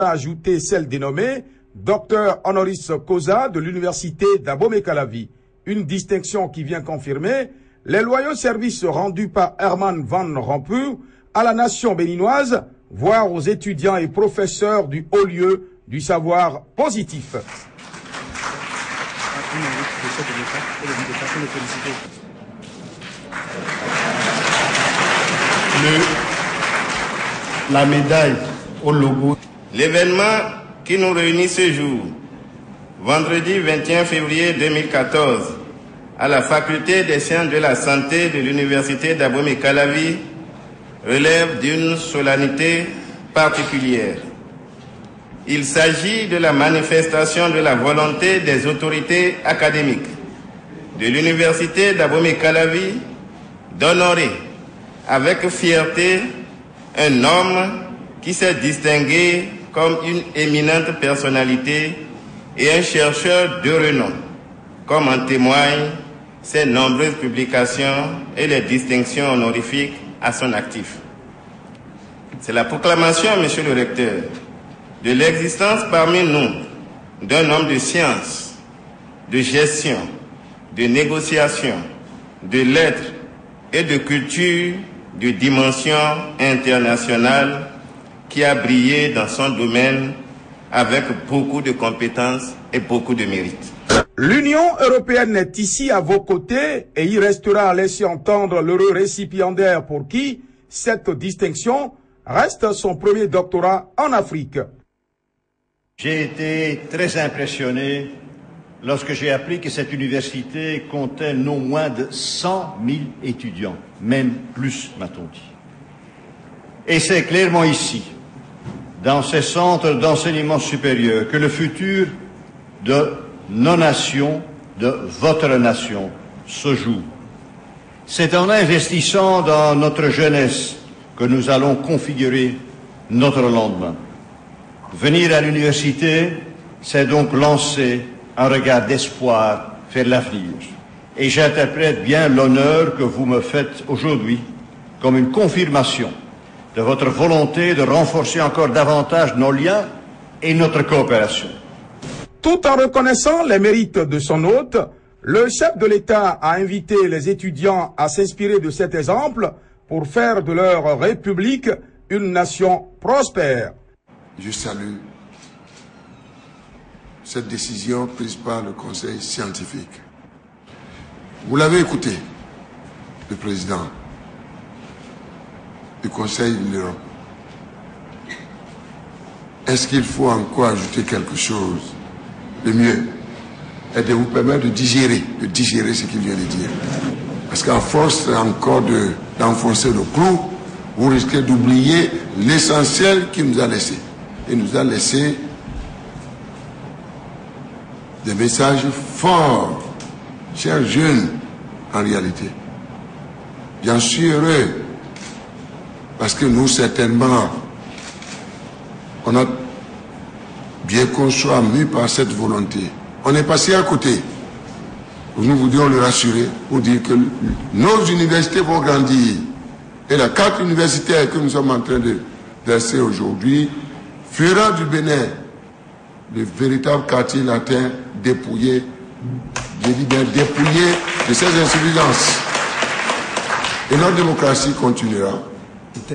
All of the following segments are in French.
ajouté celle dénommée Docteur honoris causa de l'université d'Abomey-Calavi, une distinction qui vient confirmer les loyaux services rendus par Herman Van Rompuy à la nation béninoise, voire aux étudiants et professeurs du haut lieu du savoir positif. La médaille au logo. L'événement qui nous réunit ce jour, vendredi 21 février 2014, à la Faculté des sciences de la santé de l'Université d'Abomey-Calavi, relève d'une solennité particulière. Il s'agit de la manifestation de la volonté des autorités académiques de l'Université d'Abomey-Calavi d'honorer avec fierté un homme qui s'est distingué comme une éminente personnalité et un chercheur de renom, comme en témoignent ses nombreuses publications et les distinctions honorifiques à son actif. C'est la proclamation, Monsieur le Recteur, de l'existence parmi nous d'un homme de science, de gestion, de négociation, de lettres et de culture de dimension internationale qui a brillé dans son domaine avec beaucoup de compétences et beaucoup de mérite. L'Union européenne est ici à vos côtés et y restera à laisser entendre l'heureux récipiendaire pour qui cette distinction reste son premier doctorat en Afrique. J'ai été très impressionné lorsque j'ai appris que cette université comptait non moins de 100 000 étudiants, même plus, m'a-t-on dit. Et c'est clairement ici, dans ces centres d'enseignement supérieur, que le futur de nos nations, de votre nation, se joue. C'est en investissant dans notre jeunesse que nous allons configurer notre lendemain. Venir à l'université, c'est donc lancer un regard d'espoir vers l'avenir. Et j'interprète bien l'honneur que vous me faites aujourd'hui comme une confirmation de votre volonté de renforcer encore davantage nos liens et notre coopération. Tout en reconnaissant les mérites de son hôte, le chef de l'État a invité les étudiants à s'inspirer de cet exemple pour faire de leur République une nation prospère. Je salue cette décision prise par le Conseil scientifique. Vous l'avez écouté, le président du Conseil de l'Europe. Est-ce qu'il faut encore ajouter quelque chose? Le mieux est de vous permettre de digérer ce qu'il vient de dire. Parce qu'à force encore d'enfoncer le clou, vous risquez d'oublier l'essentiel qu'il nous a laissé. Il nous a laissé des messages forts, chers jeunes, en réalité. J'en suis heureux, parce que nous, certainement, on a bien qu'on soit mus par cette volonté. On est passé à côté. Nous voudrions le rassurer pour dire que nos universités vont grandir. Et la carte universitaire que nous sommes en train de verser aujourd'hui fera du Bénin le véritable quartier latin dépouillé, je dis bien dépouillé de ses insuffisances. Et notre démocratie continuera.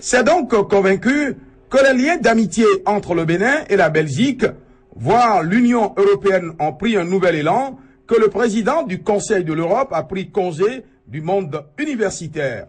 C'est donc convaincu que les liens d'amitié entre le Bénin et la Belgique, voire l'Union européenne, ont pris un nouvel élan, que le président du Conseil de l'Europe a pris congé du monde universitaire.